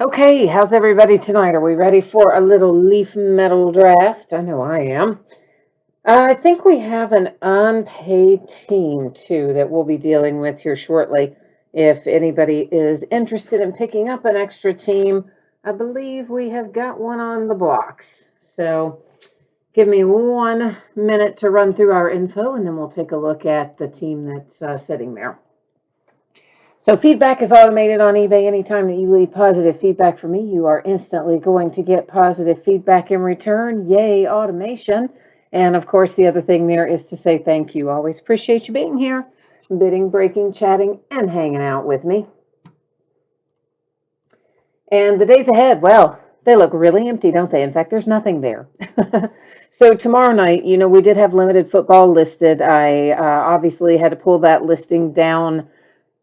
Okay, how's everybody tonight? Are we ready for a little leaf metal draft? I know I am. I think we have an unpaid team too that we'll be dealing with here shortly. If anybody is interested in picking up an extra team, I believe we have got one on the blocks. So give me 1 minute to run through our info and then we'll take a look at the team that's sitting there. So feedback is automated on eBay. Anytime that you leave positive feedback for me, you are instantly going to get positive feedback in return. Yay, automation. And of course, the other thing there is to say thank you. Always appreciate you being here, bidding, breaking, chatting, and hanging out with me. And the days ahead, well, they look really empty, don't they? In fact, there's nothing there. So tomorrow night, we did have limited football listed. I obviously had to pull that listing down.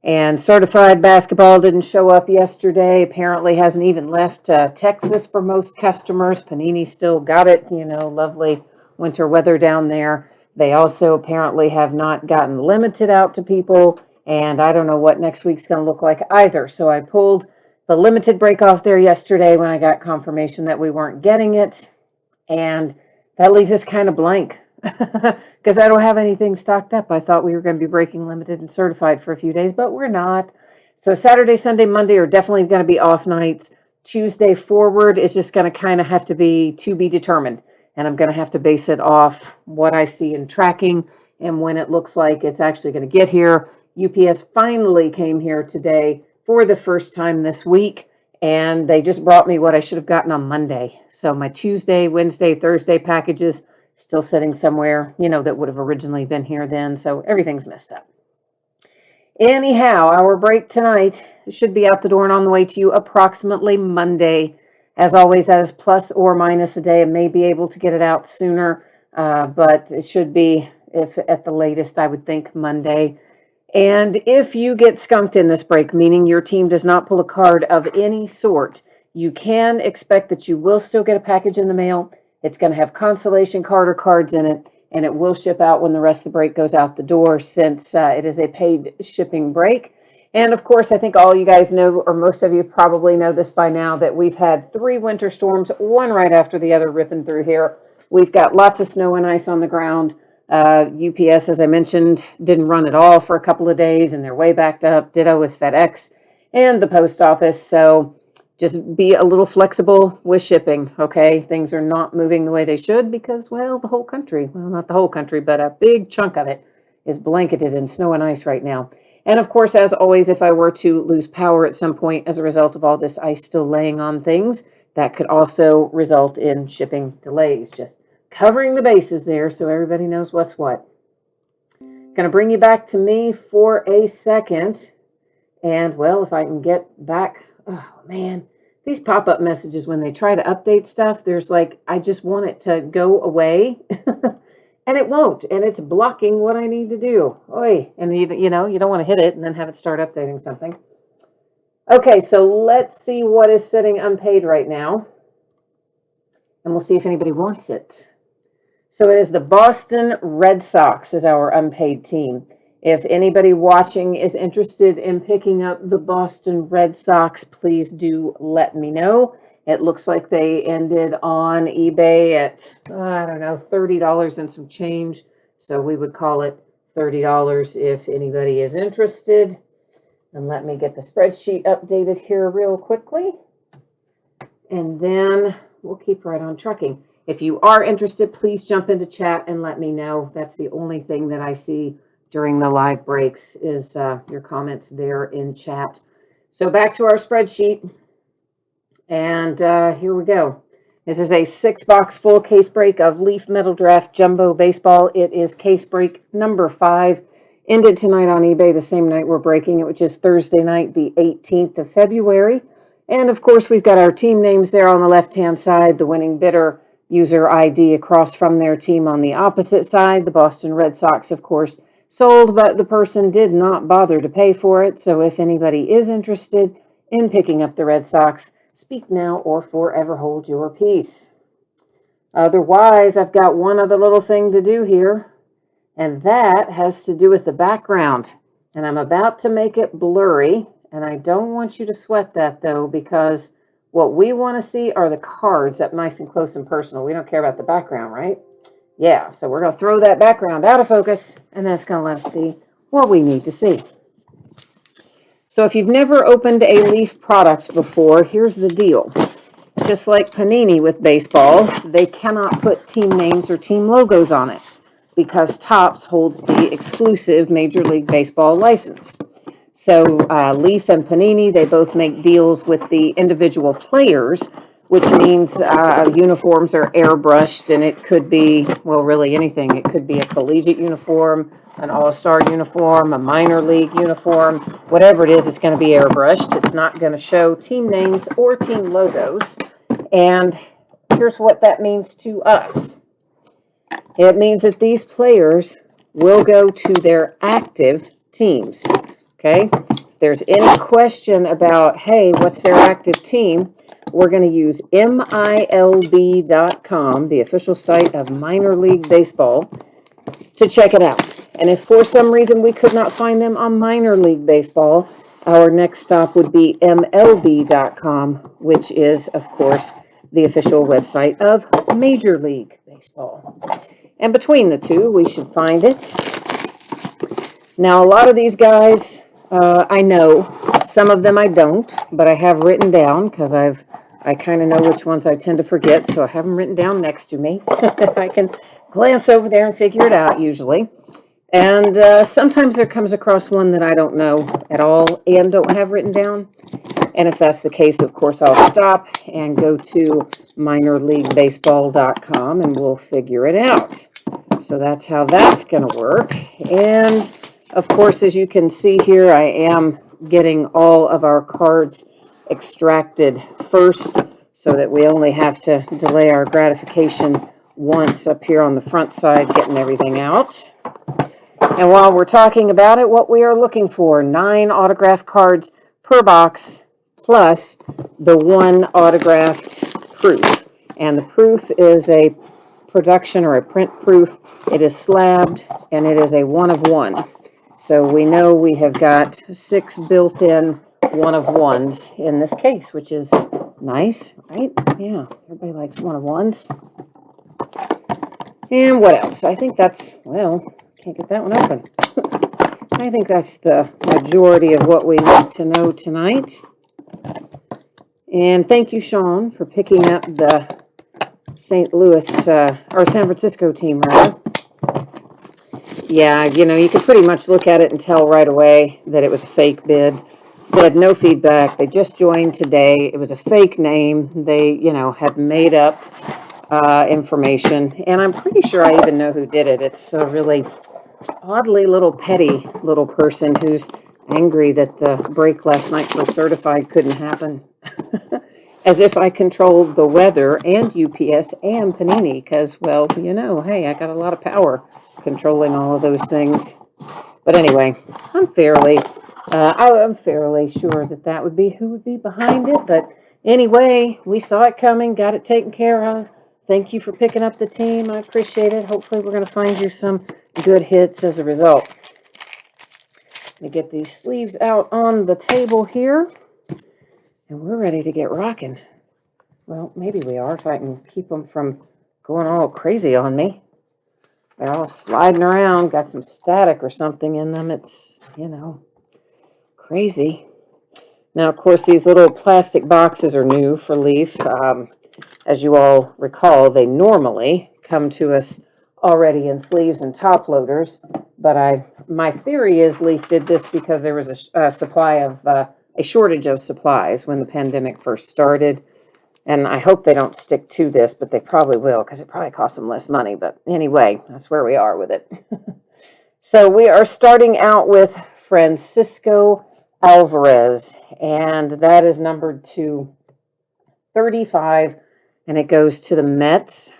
And certified basketball didn't show up yesterday. Apparently hasn't even left Texas for most customers. Panini still got it, lovely winter weather down there. They also apparently have not gotten limited out to people. And I don't know what next week's going to look like either. So I pulled the limited break off there yesterday when I got confirmation that we weren't getting it. And that leaves us kind of blank because I don't have anything stocked up. I thought we were going to be breaking limited and certified for a few days, but we're not. So Saturday, Sunday, Monday are definitely going to be off nights. Tuesday forward is just going to kind of have to be determined. And I'm going to have to base it off what I see in tracking and when it looks like it's actually going to get here. UPS finally came here today for the first time this week. And they just brought me what I should have gotten on Monday. So my Tuesday, Wednesday, Thursday packages still sitting somewhere, that would have originally been here then. So everything's messed up. Anyhow, our break tonight should be out the door and on the way to you approximately Monday. As always, that is plus or minus a day. I may be able to get it out sooner, but it should be, if at the latest, I would think Monday. And if you get skunked in this break, meaning your team does not pull a card of any sort, you can expect that you will still get a package in the mail. It's going to have consolation card or cards in it, and it will ship out when the rest of the break goes out the door since it is a paid shipping break. And of course, I think all you guys know, or most of you probably know this by now, that we've had 3 winter storms, one right after the other, ripping through here. We've got lots of snow and ice on the ground. UPS, as I mentioned, didn't run at all for a couple of days, and they're way backed up. Ditto with FedEx and the post office. So just be a little flexible with shipping, okay? Things are not moving the way they should because, well, the whole country, well, not the whole country, but a big chunk of it is blanketed in snow and ice right now. And of course, as always, if I were to lose power at some point as a result of all this ice still laying on things, that could also result in shipping delays. Just covering the bases there so everybody knows what's what. Going to bring you back to me for a second. And, well, if I can get back, oh, man, these pop-up messages, when they try to update stuff, there's like, I just want it to go away. And it won't. And it's blocking what I need to do. Oy. And, you don't want to hit it and then have it start updating something. Okay, so let's see what is sitting unpaid right now. And we'll see if anybody wants it. So it is the Boston Red Sox is our unpaid team. If anybody watching is interested in picking up the Boston Red Sox, please do let me know. It looks like they ended on eBay at, I don't know, $30 and some change. So we would call it $30 if anybody is interested. And let me get the spreadsheet updated here real quickly. And then we'll keep right on trucking. If you are interested, please jump into chat and let me know. That's the only thing that I see during the live breaks is your comments there in chat. So back to our spreadsheet. And here we go. This is a 6-box full case break of Leaf Metal Draft Jumbo Baseball. It is case break number 5. Ended tonight on eBay the same night we're breaking it, which is Thursday night, the 18th of February. And of course, we've got our team names there on the left-hand side, the winning bidder user ID across from their team on the opposite side. The Boston Red Sox, of course, sold, but the person did not bother to pay for it. So if anybody is interested in picking up the Red Sox, speak now or forever hold your peace. Otherwise, I've got one other little thing to do here, and that has to do with the background. And I'm about to make it blurry. And I don't want you to sweat that, though, because What we want to see are the cards up nice and close and personal. We don't care about the background, right? Yeah, so we're going to throw that background out of focus, and that's going to let us see what we need to see. So if you've never opened a Leaf product before, here's the deal. Just like Panini with baseball, they cannot put team names or team logos on it because Topps holds the exclusive Major League Baseball license. So Leaf and Panini, they both make deals with the individual players, which means uniforms are airbrushed, and it could be, well, really anything. It could be a collegiate uniform, an all-star uniform, a minor league uniform, whatever it is, it's going to be airbrushed. It's not going to show team names or team logos. And here's what that means to us. It means that these players will go to their active teams. Okay? If there's any question about, hey, what's their active team, we're going to use MILB.com, the official site of Minor League Baseball, to check it out. And if for some reason we could not find them on Minor League Baseball, our next stop would be MLB.com, which is, of course, the official website of Major League Baseball. And between the two, we should find it. Now, a lot of these guys, I know. Some of them I don't, but I have written down because I kind of know which ones I tend to forget, so I have them written down next to me. I can glance over there and figure it out usually. And sometimes there comes across one that I don't know at all and don't have written down. And if that's the case, of course, I'll stop and go to minorleaguebaseball.com and we'll figure it out. So that's how that's going to work. And of course, as you can see here, I am getting all of our cards extracted first so that we only have to delay our gratification once up here on the front side, getting everything out. And while we're talking about it, what we are looking for, 9 autograph cards per box, plus the 1 autographed proof. And the proof is a production or a print proof. It is slabbed, and it is a 1 of 1. So we know we have got 6 built-in 1 of 1s in this case, which is nice, right? Yeah, everybody likes 1 of 1s. And what else? I think that's, well, can't get that one open. I think that's the majority of what we need to know tonight. And thank you, Sean, for picking up the St. Louis, or San Francisco team, rather. Yeah, you know, you could pretty much look at it and tell right away that it was a fake bid. They had no feedback. They just joined today. It was a fake name. They, you know, had made up information. And I'm pretty sure I even know who did it. It's a really oddly little petty little person who's angry that the break last night for certified couldn't happen. As if I controlled the weather and UPS and Panini, because, well, you know, hey, I got a lot of power controlling all of those things. But anyway, I'm fairly sure that that would be who would be behind it. But anyway, we saw it coming, got it taken care of. Thank you for picking up the team. I appreciate it. Hopefully we're going to find you some good hits as a result. Let me get these sleeves out on the table here. And we're ready to get rocking. Well, maybe we are, if I can keep them from going all crazy on me. They're all sliding around, got some static or something in them. It's, you know, crazy. Now, of course, these little plastic boxes are new for Leaf. As you all recall, they normally come to us already in sleeves and top loaders. But my theory is Leaf did this because there was a shortage of supplies when the pandemic first started. And I hope they don't stick to this, but they probably will because it probably costs them less money. But anyway, that's where we are with it. So we are starting out with Francisco Alvarez, and that is numbered to 35, and it goes to the Mets.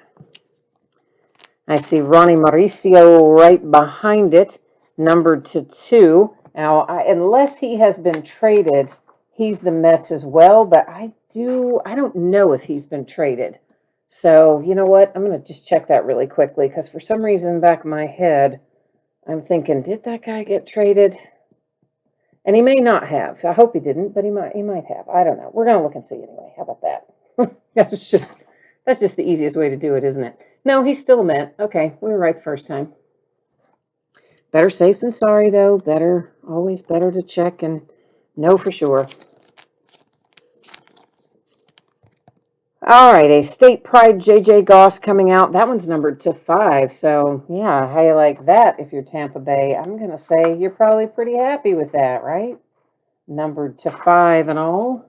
I see Ronnie Mauricio right behind it, numbered to 2. Now, unless he has been traded, he's the Mets as well, but I don't know if he's been traded. So, you know what? I'm going to just check that really quickly, because for some reason in the back of my head, I'm thinking, did that guy get traded? And he may not have. I hope he didn't, but he might have. I don't know. We're gonna look and see anyway. How about that? That's just the easiest way to do it, isn't it? No, he's still a Met. Okay, we were right the first time. Better safe than sorry, though. Always better to check and know for sure. All right, a State Pride JJ Goss coming out. That one's numbered to 5. So, yeah, how you like that if you're Tampa Bay? I'm going to say you're probably pretty happy with that, right? Numbered to 5 and all.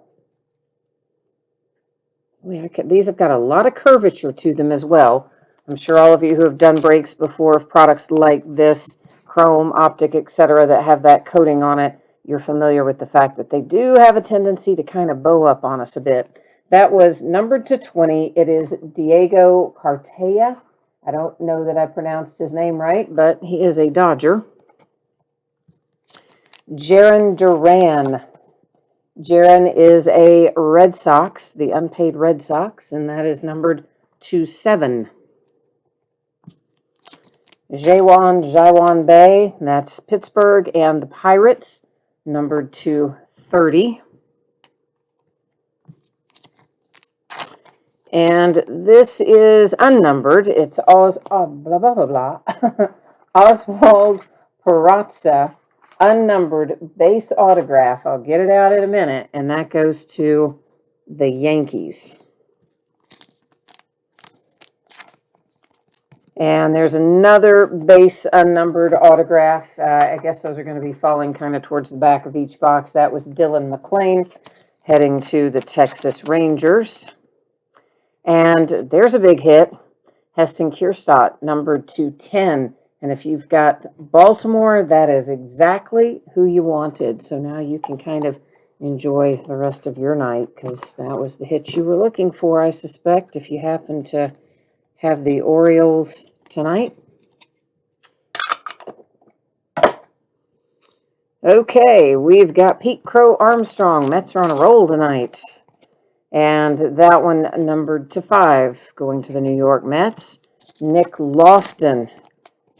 These have got a lot of curvature to them as well. I'm sure all of you who have done breaks before of products like this, chrome, optic, etc., that have that coating on it, you're familiar with the fact that they do have a tendency to kind of bow up on us a bit. That was numbered to 20. It is Diego Cartaya. I don't know that I pronounced his name right, but he is a Dodger. Jarren Duran. Jarren is a Red Sox, the unpaid Red Sox, and that is numbered to 7. Jaywan Bay, that's Pittsburgh and the Pirates, numbered to 30. And this is unnumbered. It's Oswald Peraza, unnumbered base autograph. I'll get it out in a minute, and that goes to the Yankees. And there's another base unnumbered autograph. I guess those are going to be falling kind of towards the back of each box. That was Dylan McClain heading to the Texas Rangers. And there's a big hit. Heston Kjerstad, numbered to 10. And if you've got Baltimore, that is exactly who you wanted. So now you can kind of enjoy the rest of your night, because that was the hit you were looking for, I suspect, if you happen to have the Orioles tonight. Okay, we've got Pete Crow Armstrong. Mets are on a roll tonight. And that one numbered to 5, going to the New York Mets. Nick Lofton.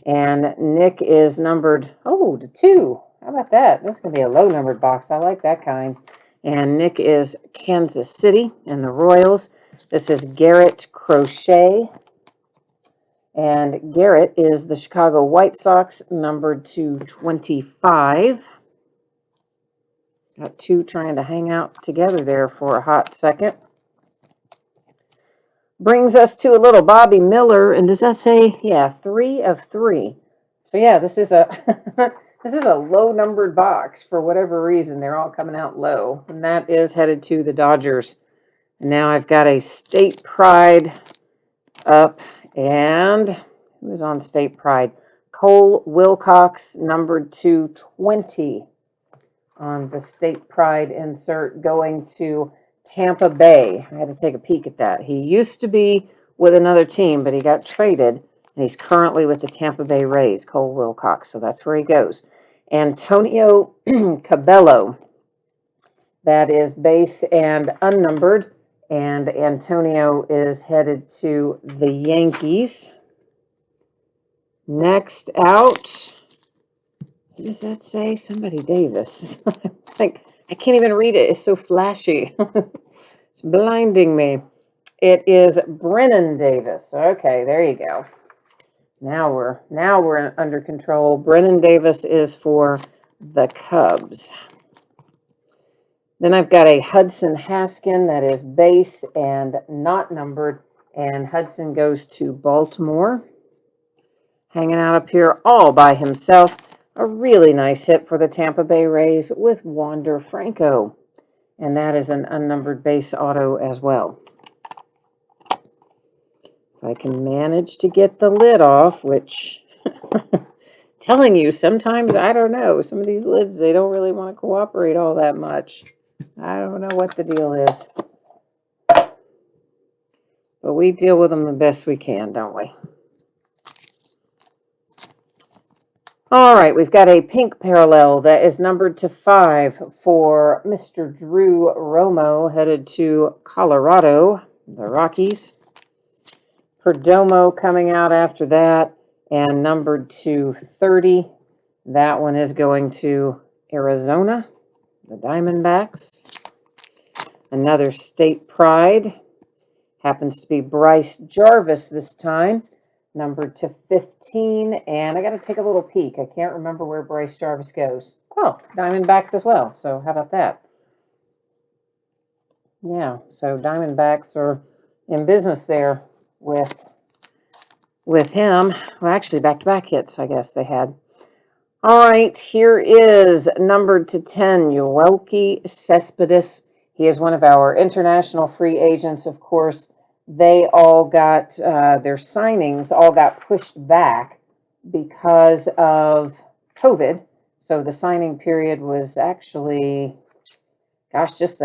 And Nick is numbered, to 2. How about that? This is going to be a low-numbered box. I like that kind. And Nick is Kansas City and the Royals. This is Garrett Crochet. And Garrett is the Chicago White Sox, numbered to 25. Got 2 trying to hang out together there for a hot second. Brings us to a little Bobby Miller, and does that say, 3 of 3. So yeah, this is a this is a low-numbered box for whatever reason. They're all coming out low, and that is headed to the Dodgers. And now I've got a State Pride up, and who is on State Pride? Cole Wilcox, numbered to 20 on the State Pride insert, going to Tampa Bay. I had to take a peek at that. He used to be with another team, but he got traded, and he's currently with the Tampa Bay Rays, Cole Wilcox. So that's where he goes. Antonio Cabello. That is base and unnumbered. And Antonio is headed to the Yankees. Next out, what does that say? Somebody Davis. I can't even read it. It's so flashy. It's blinding me. It is Brennan Davis. Okay, there you go. Now we're under control. Brennan Davis is for the Cubs. Then I've got a Hudson Haskin that is base and not numbered, and Hudson goes to Baltimore. Hanging out up here all by himself. A really nice hit for the Tampa Bay Rays with Wander Franco. And that is an unnumbered base auto as well. If I can manage to get the lid off, which, telling you, sometimes, I don't know. Some of these lids, they don't really want to cooperate all that much. I don't know what the deal is. But we deal with them the best we can, don't we? All right, we've got a pink parallel that is numbered to 5 for Mr. Drew Romo, headed to Colorado, the Rockies. Perdomo coming out after that, and numbered to 30. That one is going to Arizona, the Diamondbacks. Another state pride. Happens to be Bryce Jarvis this time, numbered to 15. And I got to take a little peek. I can't remember where Bryce Jarvis goes. Oh, Diamondbacks as well. So how about that? Yeah, so Diamondbacks are in business there with him. Well, actually, back-to-back hits, I guess they had. All right, here is numbered to 10, Yoelqui Cespedes. He is one of our international free agents, of course. They all got, their signings all got pushed back because of COVID. So the signing period was actually, gosh, just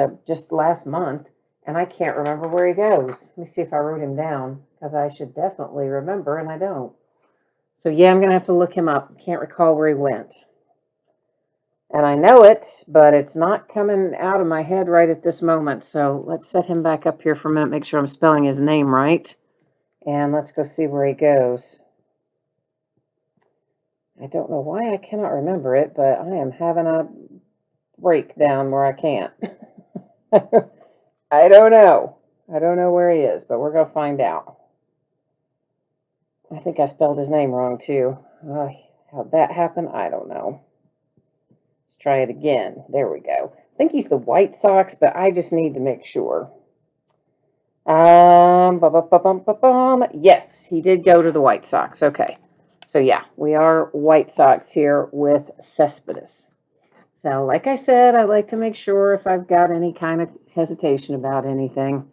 last month. And I can't remember where he goes. Let me see if I wrote him down, because I should definitely remember, and I don't. So yeah, I'm going to have to look him up. Can't recall where he went. And I know it, but it's not coming out of my head right at this moment. So let's set him back up here for a minute, make sure I'm spelling his name right. And let's go see where he goes. I don't know why I cannot remember it, but I am having a breakdown where I can't. I don't know. I don't know where he is, but we're going to find out. I think I spelled his name wrong, too. How'd that happen? I don't know. Let's try it again. There we go. I think he's the White Sox, but I just need to make sure. Yes, he did go to the White Sox. Okay. So, yeah, we are White Sox here with Cespedes. So, like I said, I like to make sure if I've got any kind of hesitation about anything.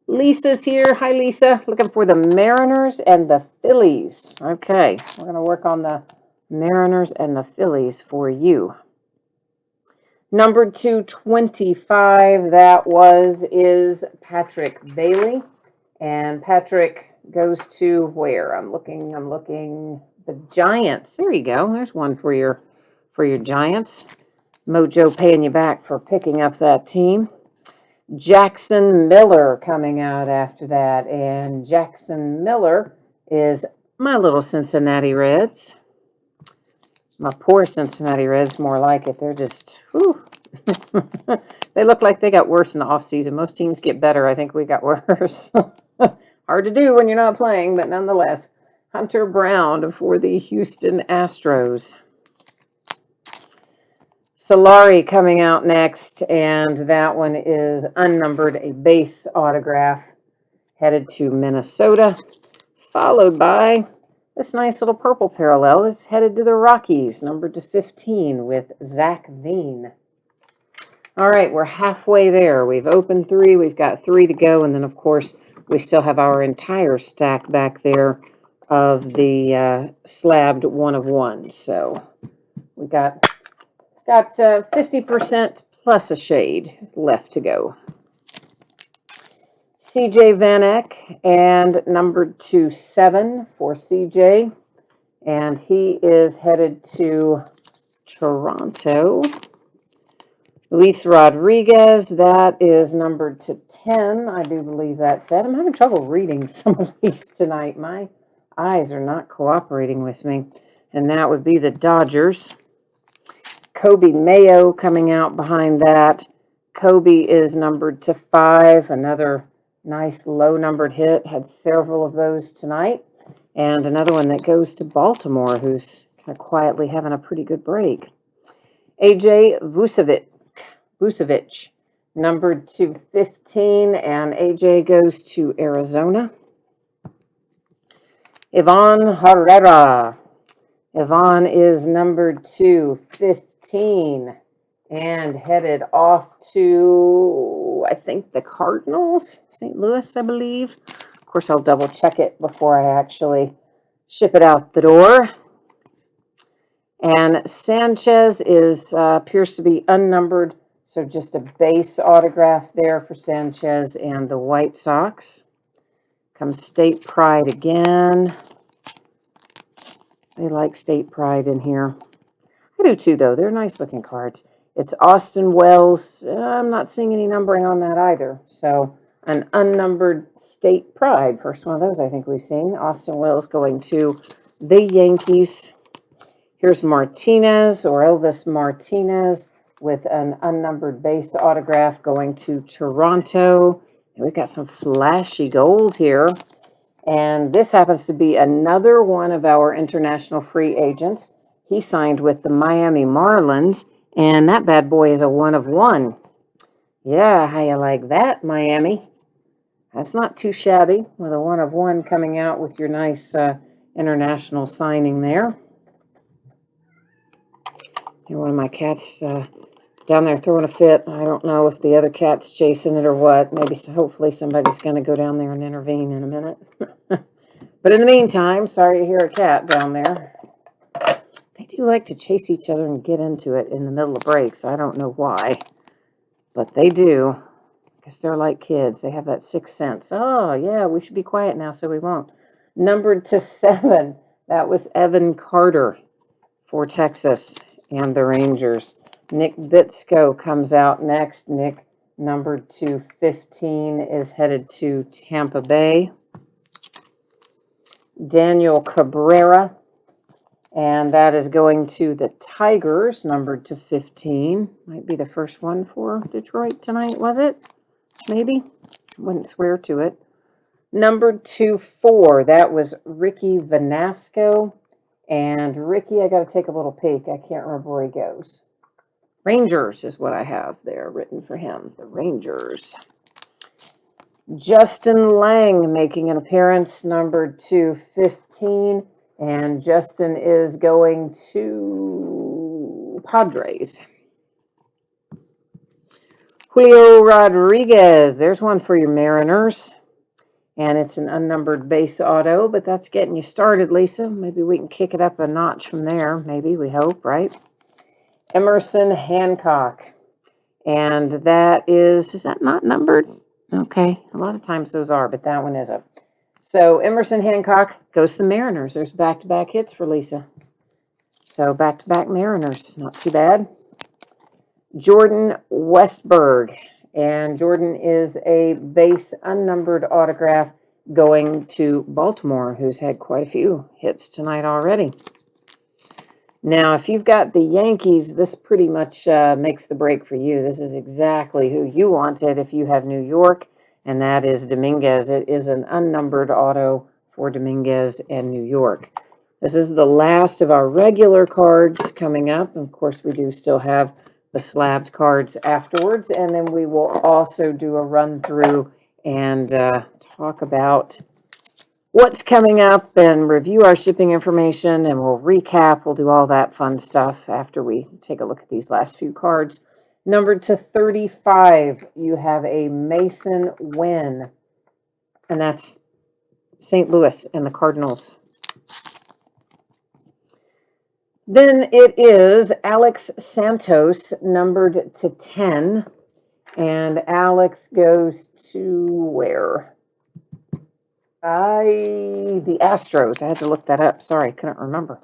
Lisa's here. Hi, Lisa. Looking for the Mariners and the Phillies. Okay, we're going to work on the Mariners and the Phillies for you. Number 225, that is Patrick Bailey. And Patrick goes to where? I'm looking. The Giants. There you go. There's one for your Giants. Mojo paying you back for picking up that team. Jackson Miller coming out after that. And Jackson Miller is my little Cincinnati Reds. My poor Cincinnati Reds, more like it. They're just, whew. They look like they got worse in the offseason. Most teams get better. I think we got worse. Hard to do when you're not playing, but nonetheless. Hunter Brown for the Houston Astros. Solari coming out next, and that one is unnumbered, a base autograph, headed to Minnesota, followed by this nice little purple parallel. It's headed to the Rockies, numbered to 15 with Zach Veen. All right, we're halfway there. We've opened 3. We've got 3 to go. And then, of course, we still have our entire stack back there of the slabbed 1 of 1. So we got 50% plus a shade left to go. CJ Van Eck, and numbered to 7 for CJ. And he is headed to Toronto. Luis Rodriguez, that is numbered to 10. I do believe that said. I'm having trouble reading some of these tonight. My eyes are not cooperating with me. And that would be the Dodgers. Kobe Mayo coming out behind that. Kobe is numbered to 5. Another nice low-numbered hit. Had several of those tonight. And another one that goes to Baltimore, who's kind of quietly having a pretty good break. AJ Vucevic, numbered to 15, and AJ goes to Arizona. Ivan Herrera. Ivan is numbered to 15 and headed off to, I think, the Cardinals, St. Louis, I believe. Of course, I'll double check it before I actually ship it out the door. And Sanchez appears to be unnumbered, so just a base autograph there for Sanchez and the White Sox. Comes State Pride again. They like State Pride in here. I do too, though. They're nice looking cards. It's Austin Wells. I'm not seeing any numbering on that either. So an unnumbered State Pride. First one of those I think we've seen. Austin Wells going to the Yankees. Here's Martinez, or Elvis Martinez, with an unnumbered base autograph going to Toronto. And we've got some flashy gold here. And this happens to be another one of our international free agents. He signed with the Miami Marlins, and that bad boy is a 1/1. Yeah, how you like that, Miami? That's not too shabby, with a 1/1 coming out with your nice international signing there. And one of my cats down there throwing a fit. I don't know if the other cat's chasing it or what. Maybe, hopefully, somebody's going to go down there and intervene in a minute. But in the meantime, sorry to hear a cat down there. They do like to chase each other and get into it in the middle of breaks. I don't know why, but they do. I guess they're like kids. They have that sixth sense. Oh, yeah, we should be quiet now so we won't. Numbered to 7. That was Evan Carter for Texas and the Rangers. Nick Bitsko comes out next. Nick, numbered to 15, is headed to Tampa Bay. Daniel Cabrera, and that is going to the Tigers, numbered to 15. Might be the first one for Detroit tonight, was it? Maybe. Wouldn't swear to it. Numbered to 4, that was Ricky Vanasco. And Ricky, I got to take a little peek. I can't remember where he goes. Rangers is what I have there written for him. The Rangers. Justin Lang making an appearance, numbered to 15. And Justin is going to Padres. Julio Rodriguez. There's one for your Mariners. And it's an unnumbered base auto, but that's getting you started, Lisa. Maybe we can kick it up a notch from there. Maybe, we hope, right? Emerson Hancock. And that is that not numbered? Okay, a lot of times those are, but that one isn't. So Emerson Hancock goes to the Mariners. There's back-to-back hits for Lisa. So back-to-back Mariners, not too bad. Jordan Westberg. And Jordan is a base unnumbered autograph going to Baltimore, who's had quite a few hits tonight already. Now, if you've got the Yankees, this pretty much makes the break for you. This is exactly who you wanted if you have New York, and that is Dominguez. It is an unnumbered auto for Dominguez and New York. This is the last of our regular cards coming up. Of course, we do still have the slabbed cards afterwards, and then we will also do a run through and talk about what's coming up and review our shipping information, and we'll recap. We'll do all that fun stuff after we take a look at these last few cards. Numbered to 35, you have a Mason Wynn, and that's St. Louis and the Cardinals. Then it is Alex Santos, numbered to 10. And Alex goes to where? The Astros. I had to look that up. Sorry, couldn't remember.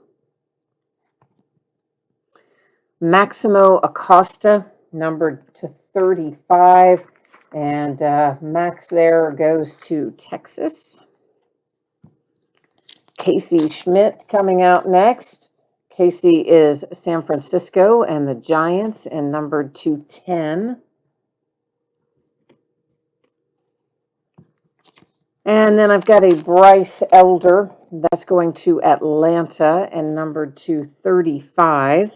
Maximo Acosta, numbered to 35. And Max there goes to Texas. Casey Schmidt coming out next. Casey is San Francisco and the Giants, and numbered to 10. And then I've got a Bryce Elder. That's going to Atlanta and numbered to 35.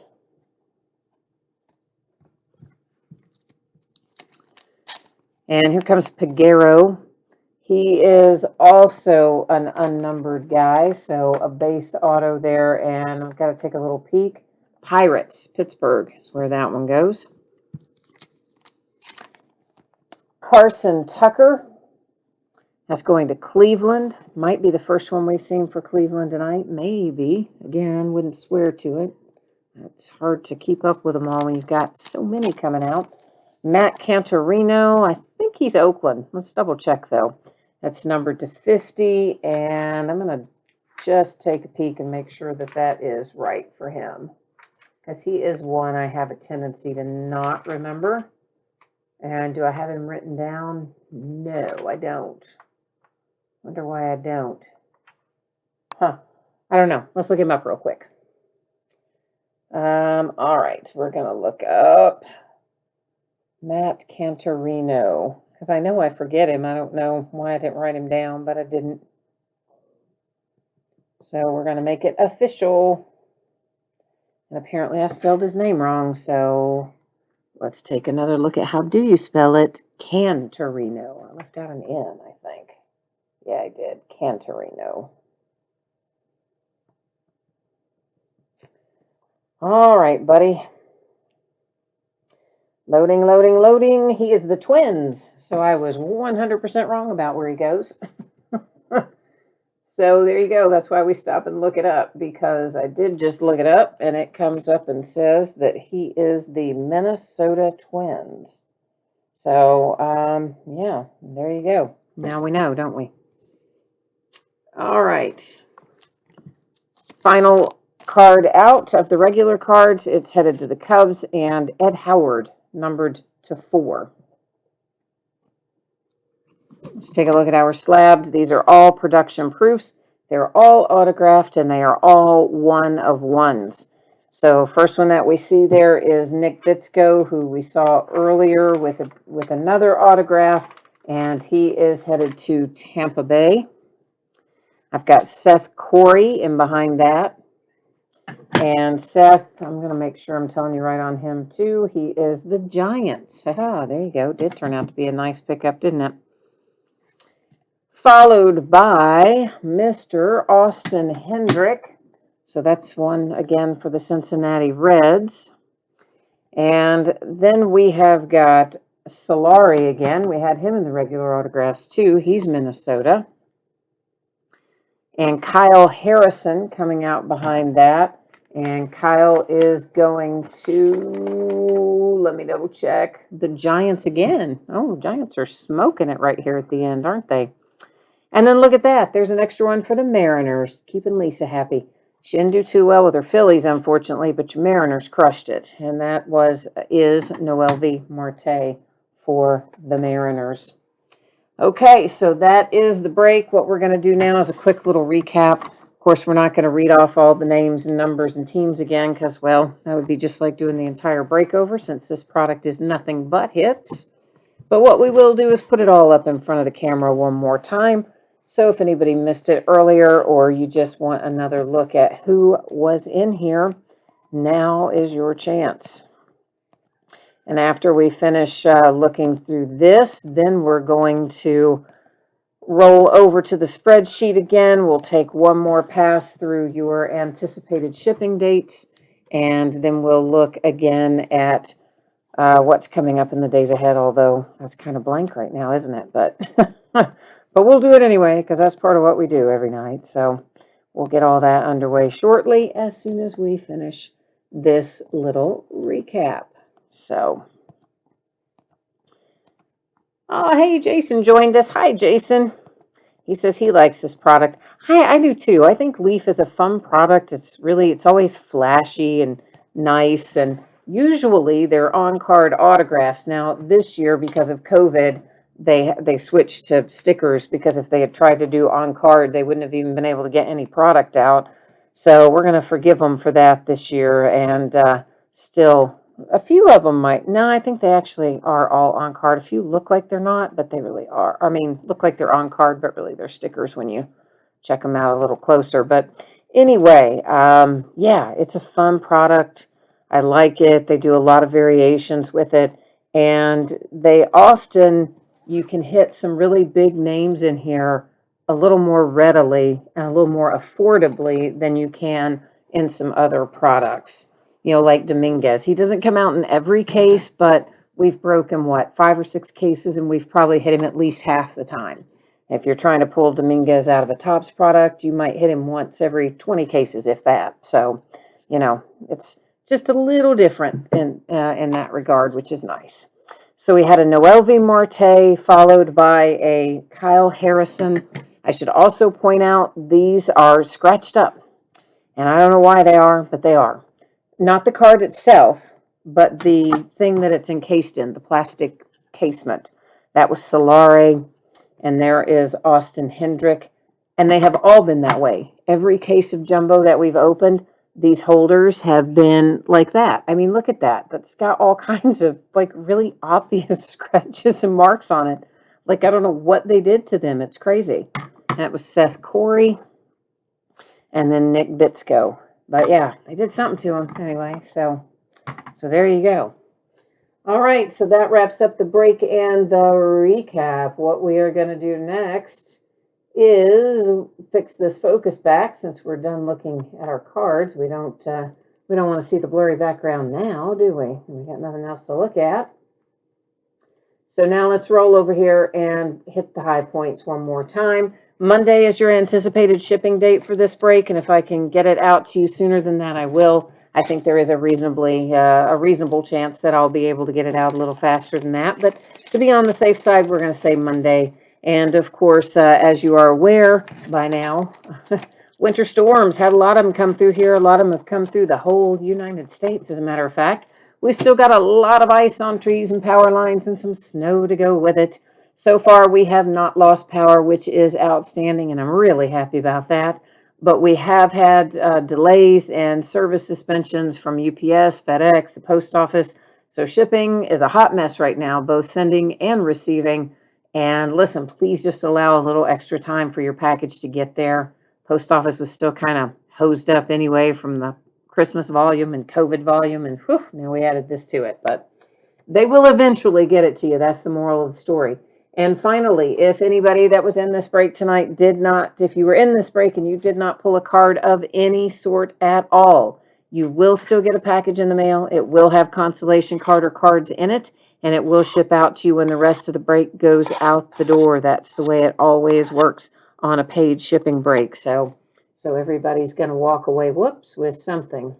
And here comes Peguero. He is also an unnumbered guy, so a base auto there, and I've got to take a little peek. Pirates, Pittsburgh is where that one goes. Carson Tucker, that's going to Cleveland. Might be the first one we've seen for Cleveland tonight. Maybe. Again, wouldn't swear to it. It's hard to keep up with them all when you've got so many coming out. Matt Cantorino, I think he's Oakland. Let's double check, though. That's numbered to 50, and I'm going to just take a peek and make sure that that is right for him, because he is one I have a tendency to not remember. And do I have him written down? No, I don't. Wonder why I don't. I don't know. Let's look him up real quick. All right, we're going to look up Matt Cantorino, because I know I forget him. I don't know why I didn't write him down, but I didn't. So we're going to make it official. And apparently I spelled his name wrong, so let's take another look at how do you spell it. Cantorino. I left out an N, I think. Yeah, I did. Cantorino. All right, buddy. Loading, loading, loading. He is the Twins. So I was 100% wrong about where he goes. So there you go. That's why we stop and look it up, because I did just look it up and it comes up and says that he is the Minnesota Twins. So, yeah, there you go. Now we know, don't we? All right. Final card out of the regular cards. It's headed to the Cubs and Ed Howard, numbered to 4. Let's take a look at our slabs. These are all production proofs. They're all autographed and they are all 1 of 1s. So first one that we see there is Nick Bitsko, who we saw earlier with another autograph, and he is headed to Tampa Bay. I've got Seth Corey in behind that. And Seth, I'm going to make sure I'm telling you right on him too. He is the Giants. Haha, there you go. Did turn out to be a nice pickup, didn't it? Followed by Mr. Austin Hendrick. So that's one again for the Cincinnati Reds. And then we have got Solari again. We had him in the regular autographs too. He's Minnesota. And Kyle Harrison coming out behind that. And Kyle is going to, let me double check, the Giants again. Oh, Giants are smoking it right here at the end, aren't they? And then look at that. There's an extra one for the Mariners, keeping Lisa happy. She didn't do too well with her Phillies, unfortunately, but your Mariners crushed it. And that is Noelvi Marte for the Mariners. Okay, so that is the break. What we're going to do now is a quick little recap. Of course, we're not going to read off all the names and numbers and teams again because, well, that would be just like doing the entire break over since this product is nothing but hits. But what we will do is put it all up in front of the camera one more time. So if anybody missed it earlier or you just want another look at who was in here, now is your chance. And after we finish looking through this, then we're going to roll over to the spreadsheet again. We'll take one more pass through your anticipated shipping dates, and then we'll look again at what's coming up in the days ahead, although that's kind of blank right now, isn't it? But but we'll do it anyway because that's part of what we do every night. So we'll get all that underway shortly as soon as we finish this little recap. So, oh, hey, Jason joined us. Hi, Jason. He says he likes this product. I do too. I think Leaf is a fun product. It's always flashy and nice, and usually they're on-card autographs. Now, this year, because of COVID, they switched to stickers because if they had tried to do on-card, they wouldn't have even been able to get any product out. So we're going to forgive them for that this year, and still, a few of them might. No, I think they actually are all on card. A few look like they're not, but they really are. I mean, look like they're on card, but really they're stickers when you check them out a little closer. But anyway, yeah, it's a fun product. I like it. They do a lot of variations with it, and they often, you can hit some really big names in here a little more readily and a little more affordably than you can in some other products. You know, like Dominguez. He doesn't come out in every case, but we've broken, what, 5 or 6 cases, and we've probably hit him at least half the time. If you're trying to pull Dominguez out of a Topps product, you might hit him once every 20 cases, if that. So, you know, it's just a little different in that regard, which is nice. So we had a Noelvi Marte followed by a Kyle Harrison. I should also point out these are scratched up, and I don't know why they are, but they are. Not the card itself, but the thing that it's encased in, the plastic casement. That was Solari, and there is Austin Hendrick, and they have all been that way. Every case of jumbo that we've opened, these holders have been like that. I mean, look at that. That's got all kinds of like really obvious scratches and marks on it. Like, I don't know what they did to them. It's crazy. That was Seth Corey and then Nick Bitsko. But yeah, they did something to him anyway. So there you go. All right, so that wraps up the break and the recap. What we are going to do next is fix this focus back since we're done looking at our cards. We don't want to see the blurry background now, do we? We got nothing else to look at. So now let's roll over here and hit the high points one more time. Monday is your anticipated shipping date for this break, and if I can get it out to you sooner than that, I will. I think there is a reasonable chance that I'll be able to get it out a little faster than that. But to be on the safe side, we're going to say Monday. And of course, as you are aware by now, winter storms had a lot of them come through here. A lot of them have come through the whole United States, as a matter of fact. We've still got a lot of ice on trees and power lines and some snow to go with it. So far, we have not lost power, which is outstanding, and I'm really happy about that. But we have had delays and service suspensions from UPS, FedEx, the post office. So shipping is a hot mess right now, both sending and receiving. And listen, please just allow a little extra time for your package to get there. Post office was still kind of hosed up anyway from the Christmas volume and COVID volume, and whew, now we added this to it. But they will eventually get it to you. That's the moral of the story. And finally, if anybody that was in this break tonight if you were in this break and you did not pull a card of any sort at all, you will still get a package in the mail. It will have consolation card or cards in it, and it will ship out to you when the rest of the break goes out the door. That's the way it always works on a paid shipping break. So everybody's going to walk away, whoops, with something.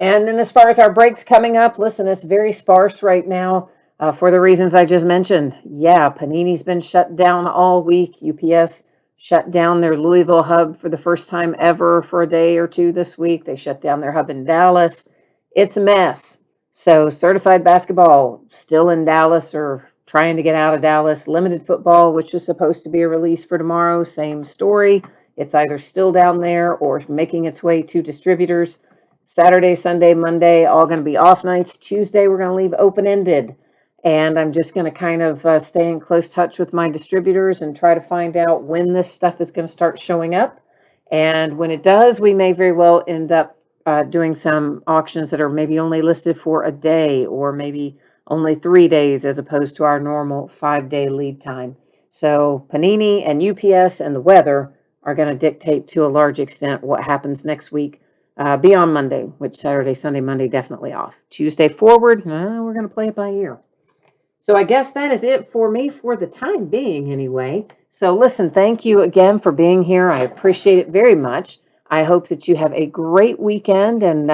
And then as far as our breaks coming up, listen, it's very sparse right now for the reasons I just mentioned. Yeah, Panini's been shut down all week. UPS shut down their Louisville hub for the first time ever for a day or two this week. They shut down their hub in Dallas. It's a mess. So certified basketball still in Dallas or trying to get out of Dallas. Limited football, which was supposed to be a release for tomorrow, same story. It's either still down there or making its way to distributors. Saturday, Sunday, Monday, all going to be off nights. Tuesday, we're going to leave open-ended. And I'm just going to kind of stay in close touch with my distributors and try to find out when this stuff is going to start showing up. And when it does, we may very well end up doing some auctions that are maybe only listed for a day or maybe only 3 days as opposed to our normal 5-day lead time. So Panini and UPS and the weather are going to dictate to a large extent what happens next week. Beyond Monday, which Saturday, Sunday, Monday, definitely off. Tuesday forward, we're going to play it by ear. So I guess that is it for me for the time being anyway. So listen, thank you again for being here. I appreciate it very much. I hope that you have a great weekend and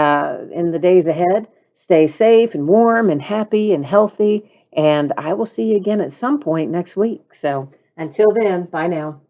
in the days ahead, stay safe and warm and happy and healthy. And I will see you again at some point next week. So until then, bye now.